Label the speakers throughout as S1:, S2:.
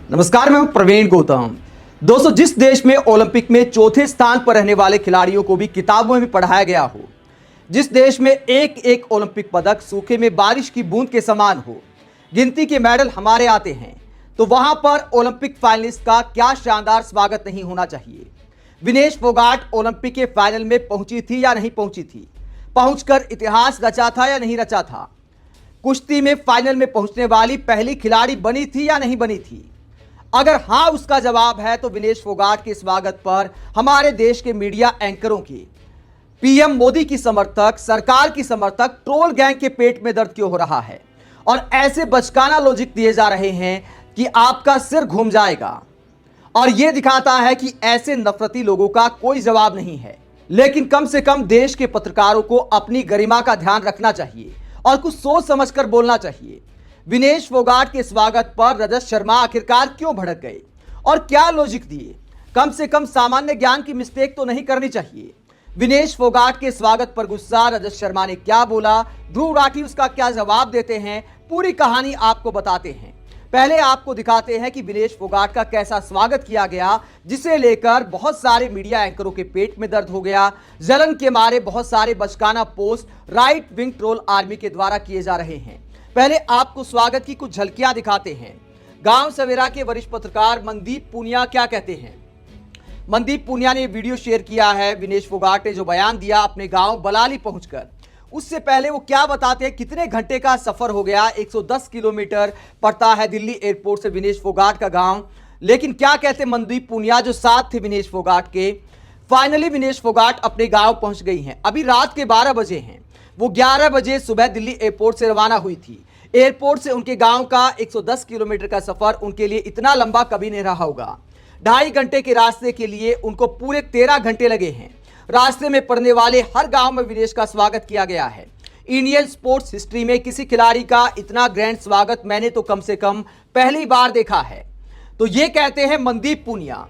S1: नमस्कार, मैं हूं प्रवीण गौतम। दोस्तों, जिस देश में ओलंपिक में चौथे स्थान पर रहने वाले खिलाड़ियों को भी किताबों में पढ़ाया गया हो, जिस देश में एक एक ओलंपिक पदक सूखे में बारिश की बूंद के समान हो, गिनती के मेडल हमारे आते हैं, तो वहां पर ओलंपिक फाइनलिस्ट का क्या शानदार स्वागत नहीं होना चाहिए। विनेश फोगाट ओलंपिक के फाइनल में पहुंची थी या नहीं पहुंची थी? पहुंचकर इतिहास रचा था या नहीं रचा था? कुश्ती में फाइनल में पहुंचने वाली पहली खिलाड़ी बनी थी या नहीं बनी थी? अगर हां उसका जवाब है तो विनेश फोगाट के स्वागत पर हमारे देश के मीडिया एंकरों की, पीएम मोदी की समर्थक, सरकार की समर्थक, ट्रोल गैंग के पेट में दर्द क्यों हो रहा है और ऐसे बचकाना लॉजिक दिए जा रहे हैं कि आपका सिर घूम जाएगा। और यह दिखाता है कि ऐसे नफरती लोगों का कोई जवाब नहीं है। लेकिन कम से कम देश के पत्रकारों को अपनी गरिमा का ध्यान रखना चाहिए और कुछ सोच समझकर बोलना चाहिए। विनेश फोगाट के स्वागत पर रजत शर्मा आखिरकार क्यों भड़क गए और क्या लॉजिक दिए? कम से कम सामान्य ज्ञान की मिस्टेक तो नहीं करनी चाहिए। विनेश फोगाट के स्वागत पर गुस्सा रजत शर्मा ने क्या बोला, ध्रुव राठी उसका क्या जवाब देते हैं, पूरी कहानी आपको बताते हैं। पहले आपको दिखाते हैं कि विनेश फोगाट का कैसा स्वागत किया गया, जिसे लेकर बहुत सारे मीडिया एंकरों के पेट में दर्द हो गया। जलन के मारे बहुत सारे बचकाना post right wing troll army के द्वारा किए जा रहे हैं। पहले आपको स्वागत की कुछ झलकियां दिखाते हैं। गांव सवेरा के वरिष्ठ पत्रकार मनदीप पूनिया क्या कहते हैं। मनदीप पूनिया ने वीडियो शेयर किया है। विनेश फोगाट ने जो बयान दिया अपने गांव बलाली पहुंचकर, उससे पहले वो क्या बताते हैं, कितने घंटे का सफर हो गया। 110 किलोमीटर पड़ता है दिल्ली एयरपोर्ट से विनेश फोगाट का गांव। लेकिन क्या कहते मनदीप पूनिया जो साथ थे विनेश फोगाट के। फाइनली विनेश फोगाट अपने गांव पहुंच गई हैं। अभी रात के 12 बजे हैं। वो 11 बजे सुबह दिल्ली एयरपोर्ट से रवाना हुई थी। एयरपोर्ट से उनके गांव का 110 किलोमीटर का सफर उनके लिए इतना लंबा कभी नहीं रहा होगा। 2.5 घंटे के रास्ते के लिए उनको पूरे 13 घंटे लगे हैं। रास्ते में पड़ने वाले हर गांव में विनेश का स्वागत किया गया है। इंडियन स्पोर्ट्स हिस्ट्री में किसी खिलाड़ी का इतना ग्रैंड स्वागत मैंने तो कम से कम पहली बार देखा है। तो ये कहते हैं मनदीप पूनिया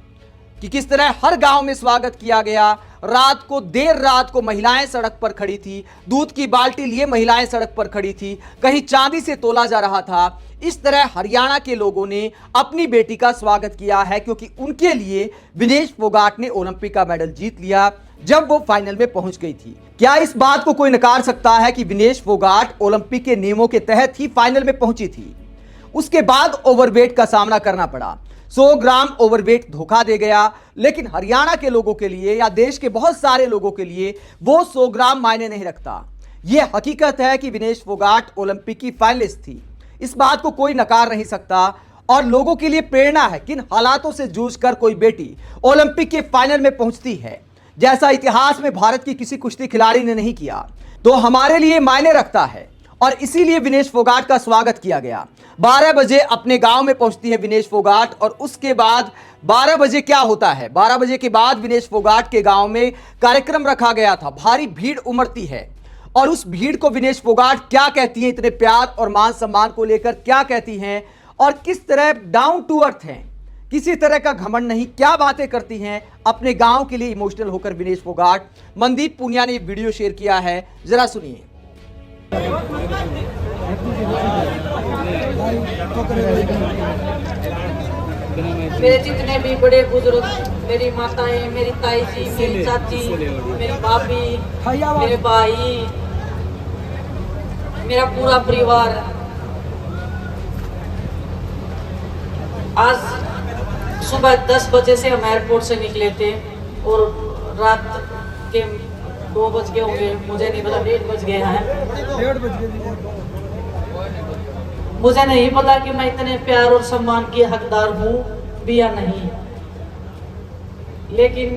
S1: कि किस तरह हर गांव में स्वागत किया गया। रात को, देर रात को महिलाएं सड़क पर खड़ी थी, दूध की बाल्टी लिए महिलाएं सड़क पर खड़ी थी, कहीं चांदी से तोला जा रहा था। इस तरह हरियाणा के लोगों ने अपनी बेटी का स्वागत किया है, क्योंकि उनके लिए विनेश फोगाट ने ओलंपिक का मेडल जीत लिया जब वो फाइनल में पहुंच गई थी। क्या इस बात को कोई नकार सकता है कि विनेश फोगाट ओलंपिक के नियमों के तहत ही फाइनल में पहुंची थी? उसके बाद ओवरवेट का सामना करना पड़ा। 100 ग्राम ओवरवेट धोखा दे गया। लेकिन हरियाणा के लोगों के लिए या देश के बहुत सारे लोगों के लिए वो 100 ग्राम मायने नहीं रखता। यह हकीकत है कि विनेश फोगाट ओलंपिक की फाइनलिस्ट थी। इस बात को कोई नकार नहीं सकता और लोगों के लिए प्रेरणा है किन हालातों से जूझकर कोई बेटी ओलंपिक के फाइनल में पहुंचती है, जैसा इतिहास में भारत की किसी कुश्ती खिलाड़ी ने नहीं किया। तो हमारे लिए मायने रखता है और इसीलिए विनेश फोगाट का स्वागत किया गया। 12 बजे अपने गांव में पहुंचती है विनेश फोगाट और उसके बाद 12 बजे क्या होता है, 12 बजे के बाद विनेश फोगाट के गांव में कार्यक्रम रखा गया था। भारी भीड़ उमड़ती है और उस भीड़ को विनेश फोगाट क्या कहती हैं, इतने प्यार और मान सम्मान को लेकर क्या कहती हैं और किस तरह डाउन टू अर्थ हैं, किसी तरह का घमंड नहीं, क्या बातें करती हैं अपने गांव के लिए इमोशनल होकर विनेश फोगाट। मनदीप पूनिया ने वीडियो शेयर किया है, जरा सुनिए।
S2: मेरे जितने भी बड़े बुजुर्ग, मेरी माताएं, मेरी ताई जी, मेरी चाची, मेरी भाभी, मेरे भाई, मेरा पूरा परिवार, आज सुबह 10 बजे से हम एयरपोर्ट से निकले थे और रात के 2 बज गए होंगे, मुझे नहीं पता, 1:30 बज गए हैं। मुझे नहीं पता कि मैं इतने प्यार और सम्मान की हकदार हूँ भी या नहीं, लेकिन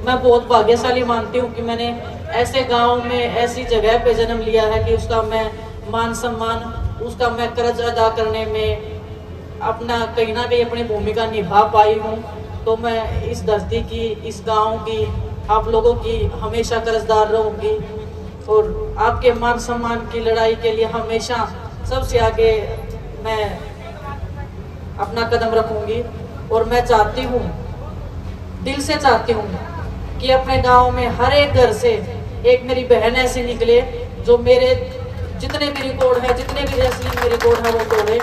S2: मैं बहुत भाग्यशाली मानती हूँ कि मैंने ऐसे गांव में, ऐसी जगह पे जन्म लिया है कि उसका मैं मान सम्मान, उसका मैं कर्ज अदा करने में अपना कहीं ना कहीं अपनी भूमिका निभा पाई हूँ। तो मैं इस धरती की, इस गांव की, आप लोगों की हमेशा कर्जदार रहूँगी और आपके मान सम्मान की लड़ाई के लिए हमेशा सबसे आगे मैं अपना कदम रखूंगी। और मैं चाहती हूँ, दिल से चाहती हूँ कि अपने गांव में हर एक घर से एक मेरी बहन ऐसी निकले जो मेरे जितने भी रिकॉर्ड है, जितने भी रेसलिंग में रिकॉर्ड है वो तोड़े,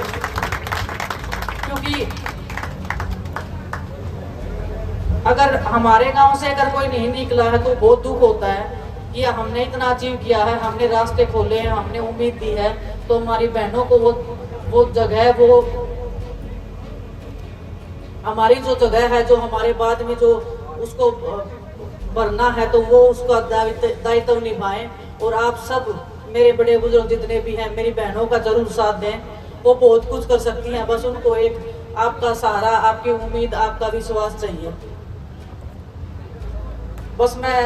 S2: क्योंकि अगर हमारे गांव से अगर कोई नहीं निकला है तो बहुत दुख होता है कि हमने इतना अचीव किया है, हमने रास्ते खोले हैं, हमने उम्मीद दी है, तो हमारी बहनों को वो जगह, वो हमारी जो जगह है, जो हमारे बाद में जो उसको भरना है, तो वो उसका दायित्व निभाएं। और आप सब मेरे बड़े बुजुर्ग जितने भी हैं, मेरी बहनों का जरूर साथ दें। वो बहुत कुछ कर सकती हैं, बस उनको एक आपका सहारा, आपकी उम्मीद, आपका विश्वास चाहिए। बस मैं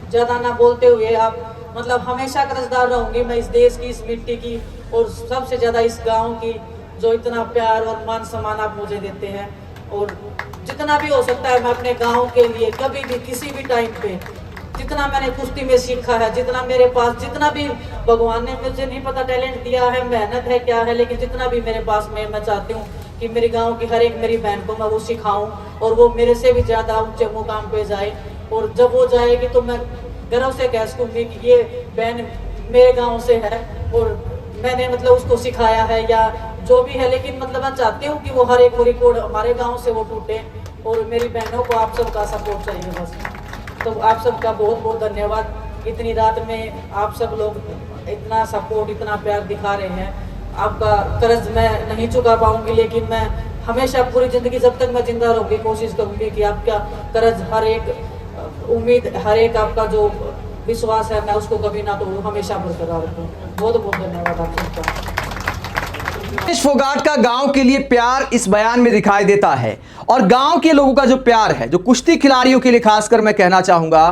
S2: ज़्यादा ना बोलते हुए आप मतलब हमेशा कर्जदार रहूँगी मैं इस देश की, इस मिट्टी की, और सबसे ज़्यादा इस गांव की, जो इतना प्यार और मान सम्मान आप मुझे देते हैं। और जितना भी हो सकता है मैं अपने गांव के लिए कभी भी किसी भी टाइम पे, जितना मैंने कुश्ती में सीखा है, जितना मेरे पास, जितना भी भगवान ने मुझे नहीं पता टैलेंट दिया है, मेहनत है क्या है, लेकिन जितना भी मेरे पास मैं चाहती हूँ कि मेरे गांव की हर एक मेरी बहन को मैं वो सिखाऊं और वो मेरे से भी ज़्यादा ऊंचे मुकाम पे जाए। और जब वो जाएगी तो मैं गर्व से कह सकूंगी कि ये बहन मेरे गांव से है और मैंने मतलब उसको सिखाया है या जो भी है। लेकिन मतलब मैं चाहती हूँ कि वो हर एक रिकॉर्ड हमारे गांव से वो टूटे। और मेरी बहनों को आप सबका सपोर्ट चाहिए बस। तो आप सबका बहुत बहुत धन्यवाद। इतनी रात में आप सब लोग इतना सपोर्ट, इतना प्यार दिखा रहे हैं। आपका कर्ज मैं नहीं चुका पाऊंगी, लेकिन मैं हमेशा पूरी ज़िंदगी जब तक मैं जिंदा रहूँगी कोशिश करूँगी कि आपका कर्ज, हर एक उम्मीद, हर एक आपका जो विश्वास है, मैं उसको कभी ना तोड़ूं, हमेशा बरकरार रखूं। बहुत बहुत धन्यवाद आप सबका।
S1: विनेश फोगाट का गांव के लिए प्यार इस बयान में दिखाई देता है। और गांव के लोगों का जो प्यार है, जो कुश्ती खिलाड़ियों के लिए खासकर मैं कहना चाहूंगा,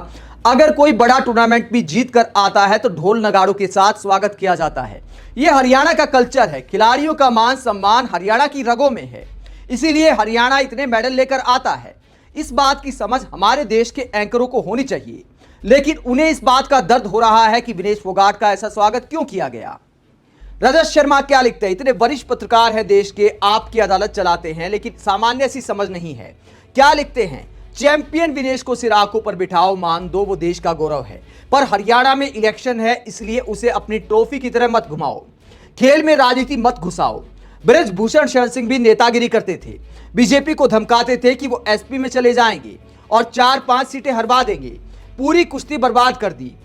S1: अगर कोई बड़ा टूर्नामेंट भी जीत कर आता है तो ढोल नगाड़ों के साथ स्वागत किया जाता है। यह हरियाणा का कल्चर है। खिलाड़ियों का मान सम्मान हरियाणा की रगों में है, इसीलिए हरियाणा इतने मेडल लेकर आता है। इस बात की समझ हमारे देश के एंकरों को होनी चाहिए, लेकिन उन्हें इस बात का दर्द हो रहा है कि विनेश फोगाट का ऐसा स्वागत क्यों किया गया। रजत शर्मा क्या लिखते हैं? इतने वरिष्ठ पत्रकार हैं देश के, आपकी अदालत चलाते हैं, लेकिन सामान्य सी समझ नहीं है। क्या लिखते हैं? चैंपियन विनेश को सिर आंखों पर बिठाओ, मान दो, वो देश का गौरव है, पर हरियाणा में इलेक्शन है, इसलिए उसे अपनी ट्रॉफी की तरह मत घुमाओ, खेल में राजनीति मत घुसाओ। बृजभूषण शरण सिंह भी नेतागिरी करते थे, बीजेपी को धमकाते थे कि वो एसपी में चले जाएंगे और 4-5 सीटें हरवा देंगे। पूरी कुश्ती बर्बाद कर दी।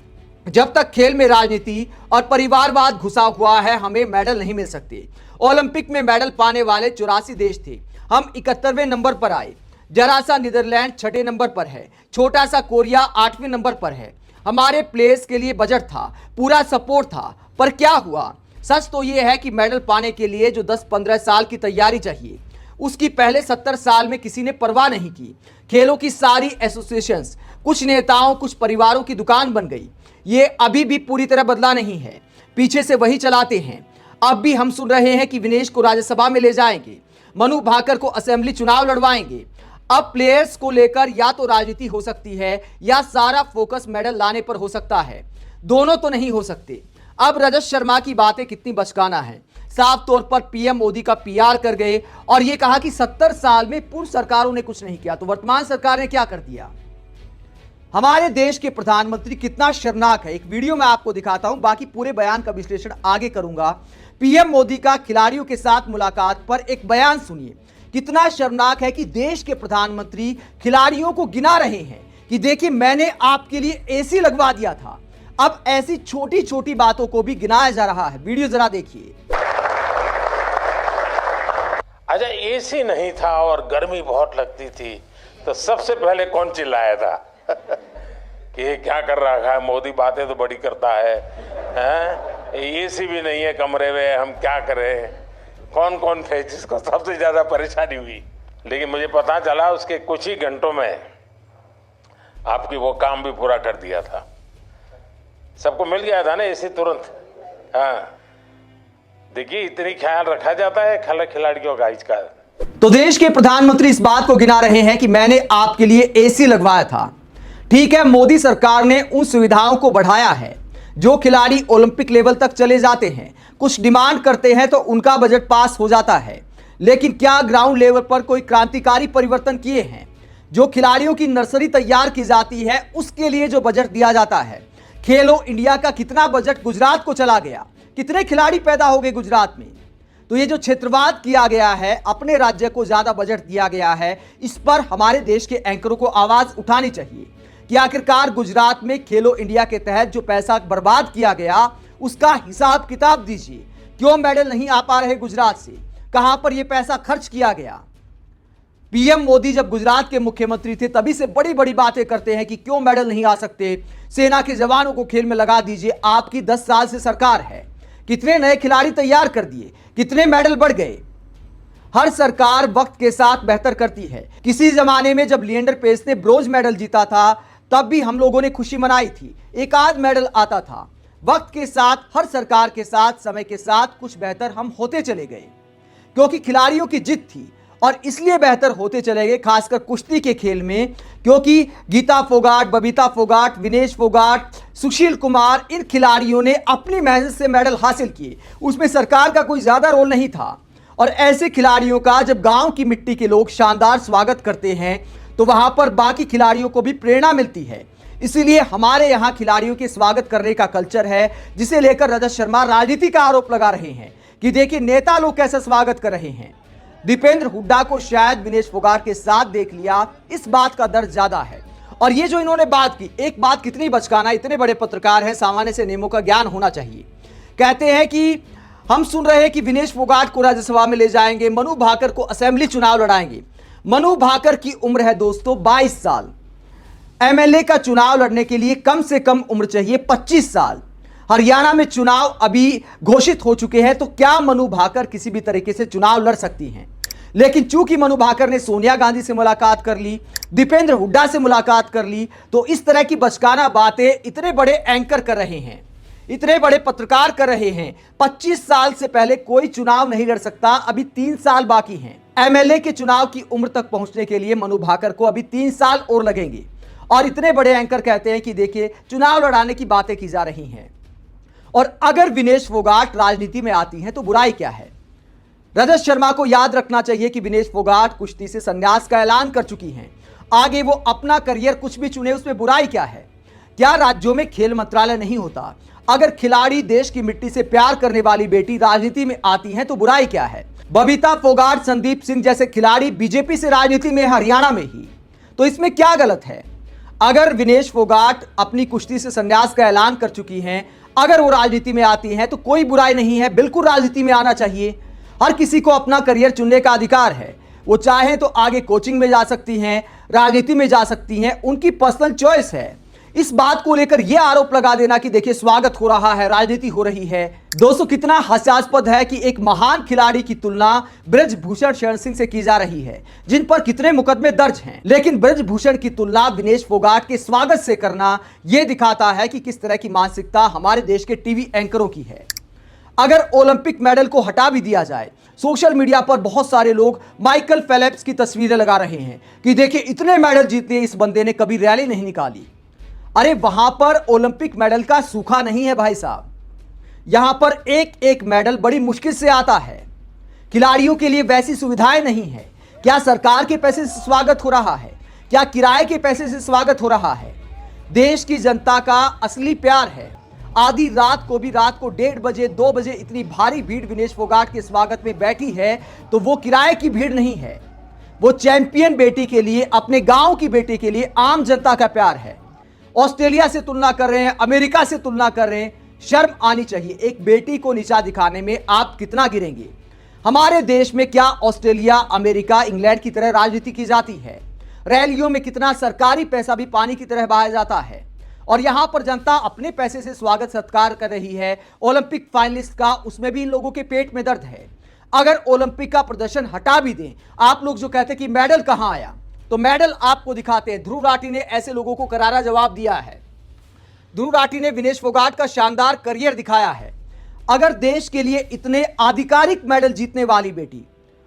S1: जब तक खेल में राजनीति और परिवारवाद घुसा हुआ है, हमें मेडल नहीं मिल सकते। ओलंपिक में मेडल पाने वाले 84 देश थे, हम 71वें नंबर पर आए। जरा सा नीदरलैंड 6ठे नंबर पर है, छोटा सा कोरिया 8वें नंबर पर है। हमारे प्लेयर्स के लिए बजट था, पूरा सपोर्ट था, पर क्या हुआ? सच तो यह है कि मेडल पाने के लिए जो 10-15 साल की तैयारी चाहिए, उसकी पहले 70 साल में किसी ने परवाह नहीं की। खेलों की सारी एसोसिएशंस कुछ नेताओं, कुछ परिवारों की दुकान बन गई। ये अभी भी पूरी तरह बदला नहीं है, पीछे से वही चलाते हैं। अब भी हम सुन रहे हैं कि विनेश को राज्यसभा में ले जाएंगे, मनु भाकर को असेंबली चुनाव लड़वाएंगे। अब प्लेयर्स को लेकर या तो राजनीति हो सकती है या सारा फोकस मेडल लाने पर हो सकता है, दोनों तो नहीं हो सकते। अब रजत शर्मा की बातें कितनी बचकाना है। साफ तौर पर पीएम मोदी का पीआर कर गए और यह कहा कि 70 साल में पूर्व सरकारों ने कुछ नहीं किया, तो वर्तमान सरकार ने क्या कर दिया। हमारे देश के प्रधानमंत्री कितना शर्मनाक है, एक वीडियो में आपको दिखाता हूं, बाकी पूरे बयान का विश्लेषण आगे करूंगा। पीएम मोदी का खिलाड़ियों के साथ मुलाकात पर एक बयान सुनिए, कितना शर्मनाक है कि देश के प्रधानमंत्री खिलाड़ियों को गिना रहे हैं कि देखिए मैंने आपके लिए एसी लगवा दिया था। अब ऐसी छोटी छोटी बातों को भी गिनाया जा रहा है। वीडियो जरा देखिए।
S3: अच्छा, एसी नहीं था और गर्मी बहुत लगती थी, तो सबसे पहले कौन चिल्लाया था कि ये क्या कर रहा है मोदी, बातें तो बड़ी करता है, एसी भी नहीं है कमरे में, हम क्या करें। कौन कौन थे जिसको सबसे ज्यादा परेशानी हुई? लेकिन मुझे पता चला उसके कुछ ही घंटों में आपकी वो काम भी पूरा कर दिया था, सबको मिल गया था ना एसी तुरंत। हाँ, देखिए इतनी ख्याल रखा जाता है खिलाड़ियों का इसका।
S1: तो देश के प्रधानमंत्री इस बात को गिना रहे हैं कि मैंने आपके लिए एसी लगवाया था। ठीक है, मोदी सरकार ने उन सुविधाओं को बढ़ाया है। जो खिलाड़ी ओलंपिक लेवल तक चले जाते हैं, कुछ डिमांड करते हैं तो उनका बजट पास हो जाता है, लेकिन क्या ग्राउंड लेवल पर कोई क्रांतिकारी परिवर्तन किए हैं? जो खिलाड़ियों की नर्सरी तैयार की जाती है उसके लिए जो बजट दिया जाता है, खेलो इंडिया का कितना बजट गुजरात को चला गया, कितने खिलाड़ी पैदा हो गए गुजरात में? तो ये जो क्षेत्रवाद किया गया है, अपने राज्य को ज्यादा बजट दिया गया है, इस पर हमारे देश के एंकरों को आवाज उठानी चाहिए कि आखिरकार गुजरात में खेलो इंडिया के तहत जो पैसा बर्बाद किया गया उसका हिसाब किताब दीजिए। क्यों मेडल नहीं आ पा रहे गुजरात से, कहां पर यह पैसा खर्च किया गया। पीएम मोदी जब गुजरात के मुख्यमंत्री थे तभी से बड़ी बड़ी बातें करते हैं कि क्यों मेडल नहीं आ सकते, सेना के जवानों को खेल में लगा दीजिए। आपकी 10 साल से सरकार है, कितने नए खिलाड़ी तैयार कर दिए, कितने मेडल बढ़ गए। हर सरकार वक्त के साथ बेहतर करती है। किसी जमाने में जब लिएंडर पेस ने ब्रोंज मेडल जीता था तब भी हम लोगों ने खुशी मनाई थी, एक आध मेडल आता था। वक्त के साथ, हर सरकार के साथ, समय के साथ कुछ बेहतर हम होते चले गए क्योंकि खिलाड़ियों की जिद थी और इसलिए बेहतर होते चले गए, खासकर कुश्ती के खेल में, क्योंकि गीता फोगाट, बबीता फोगाट, विनेश फोगाट, सुशील कुमार, इन खिलाड़ियों ने अपनी मेहनत से मेडल हासिल किए। उसमें सरकार का कोई ज्यादा रोल नहीं था। और ऐसे खिलाड़ियों का जब गांव की मिट्टी के लोग शानदार स्वागत करते हैं तो वहां पर बाकी खिलाड़ियों को भी प्रेरणा मिलती है। इसीलिए हमारे यहां खिलाड़ियों के स्वागत करने का कल्चर है, जिसे लेकर रजत शर्मा राजनीति का आरोप लगा रहे हैं कि देखिए नेता लोग कैसा स्वागत कर रहे हैं। दीपेंद्र हुड्डा को शायद विनेश फोगाट के साथ देख लिया, इस बात का दर्द ज्यादा है। और ये जो इन्होंने बात की, एक बात कितनी बचकाना, इतने बड़े पत्रकार हैं, सामान्य से नियमों का ज्ञान होना चाहिए। कहते हैं कि हम सुन रहे हैं कि विनेश फोगाट को राज्यसभा में ले जाएंगे, मनु भाकर को असेंबली चुनाव लड़ाएंगे। मनु भाकर की उम्र है दोस्तों 22 साल। एमएलए का चुनाव लड़ने के लिए कम से कम उम्र चाहिए 25 साल। हरियाणा में चुनाव अभी घोषित हो चुके हैं, तो क्या मनु भाकर किसी भी तरीके से चुनाव लड़ सकती हैं। लेकिन चूंकि मनु भाकर ने सोनिया गांधी से मुलाकात कर ली, दीपेंद्र हुड्डा से मुलाकात कर ली, तो इस तरह की बचकाना बातें इतने बड़े एंकर कर रहे हैं, इतने बड़े पत्रकार कर रहे हैं। 25 साल से पहले कोई चुनाव नहीं लड़ सकता, अभी 3 साल बाकी हैं। एमएलए के चुनाव की उम्र तक पहुंचने के लिए मनु भाकर को अभी 3 साल और लगेंगे। और इतने बड़े एंकर कहते हैं कि देखिए चुनाव लड़ाने की बातें की जा रही हैं। और अगर विनेश फोगाट राजनीति में आती हैं तो बुराई क्या है। रजत शर्मा को याद रखना चाहिए कि विनेश फोगाट कुश्ती से संन्यास का ऐलान कर चुकी हैं। आगे वो अपना करियर कुछ भी चुने, उसमें बुराई क्या है। क्या राज्यों में खेल मंत्रालय नहीं होता। अगर खिलाड़ी, देश की मिट्टी से प्यार करने वाली बेटी राजनीति में आती हैं तो बुराई क्या है। बबीता फोगाट, संदीप सिंह जैसे खिलाड़ी बीजेपी से राजनीति में, हरियाणा में ही, तो इसमें क्या गलत है। अगर विनेश फोगाट अपनी कुश्ती से संन्यास का ऐलान कर चुकी हैं, अगर वो राजनीति में आती हैं तो कोई बुराई नहीं है, बिल्कुल राजनीति में आना चाहिए। हर किसी को अपना करियर चुनने का अधिकार है। वो चाहें तो आगे कोचिंग में जा सकती हैं, राजनीति में जा सकती हैं, उनकी पर्सनल चॉइस है। इस बात को लेकर यह आरोप लगा देना कि देखिए स्वागत हो रहा है, राजनीति हो रही है, दोस्तों कितना हास्यास्पद है कि एक महान खिलाड़ी की तुलना ब्रजभूषण शरण सिंह से की जा रही है, जिन पर कितने मुकदमे दर्ज हैं। लेकिन ब्रजभूषण की तुलना विनेश फोगाट के स्वागत से करना यह दिखाता है कि किस तरह की मानसिकता हमारे देश के टीवी एंकरों की है। अगर ओलंपिक मेडल को हटा भी दिया जाए, सोशल मीडिया पर बहुत सारे लोग माइकल फेल्प्स की तस्वीरें लगा रहे हैं कि देखिए इतने मेडल जीते, इस बंदे ने कभी रैली नहीं निकाली। अरे वहां पर ओलंपिक मेडल का सूखा नहीं है भाई साहब, यहां पर एक एक मेडल बड़ी मुश्किल से आता है। खिलाड़ियों के लिए वैसी सुविधाएं नहीं है। क्या सरकार के पैसे से स्वागत हो रहा है, क्या किराए के पैसे से स्वागत हो रहा है। देश की जनता का असली प्यार है। आधी रात को भी, रात को 1:30 बजे 2 बजे इतनी भारी भीड़ विनेश फोगाट के स्वागत में बैठी है, तो वो किराए की भीड़ नहीं है, वो चैंपियन बेटी के लिए, अपने गांव की बेटी के लिए आम जनता का प्यार है। ऑस्ट्रेलिया से तुलना कर रहे हैं, अमेरिका से तुलना कर रहे हैं, शर्म आनी चाहिए। एक बेटी को नीचा दिखाने में आप कितना गिरेंगे। हमारे देश में क्या ऑस्ट्रेलिया, अमेरिका, इंग्लैंड की तरह राजनीति की जाती है। रैलियों में कितना सरकारी पैसा भी पानी की तरह बहाया जाता है, और यहां पर जनता अपने पैसे से स्वागत सत्कार कर रही है। ओलंपिक फाइनलिस्ट का, उसमें भी इन लोगों के पेट में दर्द है। अगर ओलंपिक का प्रदर्शन हटा भी दें, आप लोग जो कहते हैं कि मेडल कहां आया, तो मेडल आपको दिखाते हैं। ध्रुव राठी ने ऐसे लोगों को करारा जवाब दिया है। ध्रुव राठी ने विनेश फोगाट का शानदार करियर दिखाया है। अगर देश के लिए इतने आधिकारिक मेडल जीतने वाली बेटी,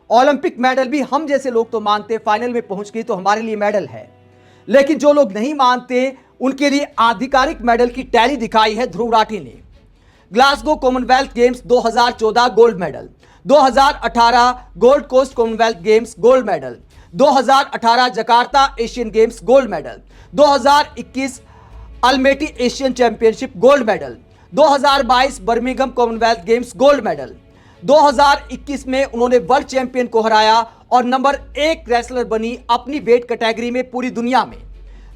S1: ओलंपिक मेडल भी हम जैसे लोग तो मानते, फाइनल में पहुंच गई तो हमारे लिए मेडल है, लेकिन जो लोग नहीं मानते उनके लिए आधिकारिक मेडल की टैली दिखाई है ध्रुव राठी ने। Glasgow Commonwealth Games 2014 gold medal, 2018 Gold Coast Commonwealth Games gold medal, 2018 Jakarta Asian Games gold medal, 2021 Almaty Asian championship gold medal, 2022 Birmingham Commonwealth Games gold medal, 2021 में उन्होंने वर्ल्ड चैंपियन को हराया और नंबर 1 रेसलर बनी अपनी वेट कैटेगरी में पूरी दुनिया में।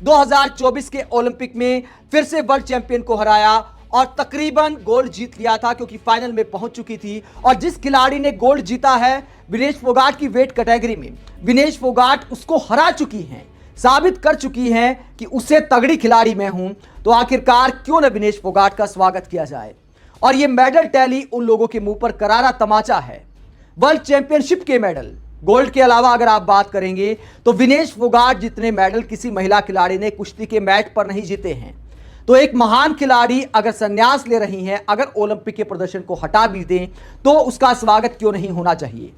S1: 2024 के ओलंपिक में फिर से वर्ल्ड चैंपियन को हराया और तकरीबन गोल्ड जीत लिया था, क्योंकि फाइनल में पहुंच चुकी थी। और जिस खिलाड़ी ने गोल्ड जीता है विनेश फोगाट की वेट कैटेगरी में, विनेश फोगाट उसको हरा चुकी हैं, साबित कर चुकी हैं कि उससे तगड़ी खिलाड़ी मैं हूं। तो आखिरकार क्यों न विनेश फोगाट का स्वागत किया जाए। और ये मेडल टैली उन लोगों के मुंह पर करारा तमाचा है। वर्ल्ड चैंपियनशिप के मेडल, गोल्ड के अलावा अगर आप बात करेंगे तो विनेश फोगाट जितने मेडल किसी महिला खिलाड़ी ने कुश्ती के मैट पर नहीं जीते हैं। तो एक महान खिलाड़ी अगर संन्यास ले रही हैं, अगर ओलंपिक के प्रदर्शन को हटा भी दें तो उसका स्वागत क्यों नहीं होना चाहिए।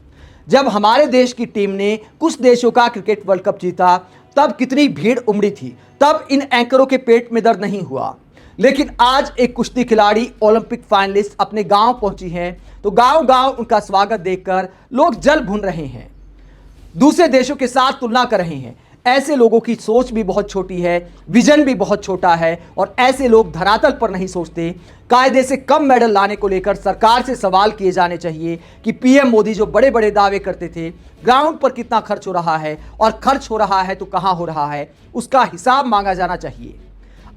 S1: जब हमारे देश की टीम ने कुछ देशों का क्रिकेट वर्ल्ड कप जीता तब कितनी भीड़ उमड़ी थी, तब इन एंकरों के पेट में दर्द नहीं हुआ। लेकिन आज एक कुश्ती खिलाड़ी ओलंपिक फाइनलिस्ट अपने गांव पहुंची हैं तो गांव गांव उनका स्वागत देखकर लोग जल भुन रहे हैं, दूसरे देशों के साथ तुलना कर रहे हैं। ऐसे लोगों की सोच भी बहुत छोटी है, विजन भी बहुत छोटा है और ऐसे लोग धरातल पर नहीं सोचते। कायदे से कम मेडल लाने को लेकर सरकार से सवाल किए जाने चाहिए कि पीएम मोदी जो बड़े बड़े दावे करते थे, ग्राउंड पर कितना खर्च हो रहा है और खर्च हो रहा है तो कहां हो रहा है, उसका हिसाब मांगा जाना चाहिए।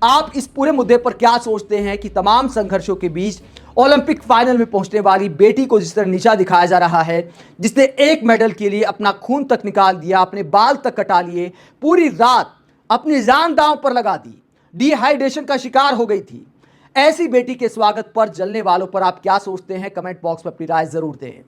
S1: आप इस पूरे मुद्दे पर क्या सोचते हैं कि तमाम संघर्षों के बीच ओलंपिक फाइनल में पहुंचने वाली बेटी को जिस तरह नीचा दिखाया जा रहा है, जिसने एक मेडल के लिए अपना खून तक निकाल दिया, अपने बाल तक कटा लिए, पूरी रात अपनी जान दांव पर लगा दी, डिहाइड्रेशन का शिकार हो गई थी, ऐसी बेटी के स्वागत पर जलने वालों पर आप क्या सोचते हैं? कमेंट बॉक्स में अपनी राय जरूर दें।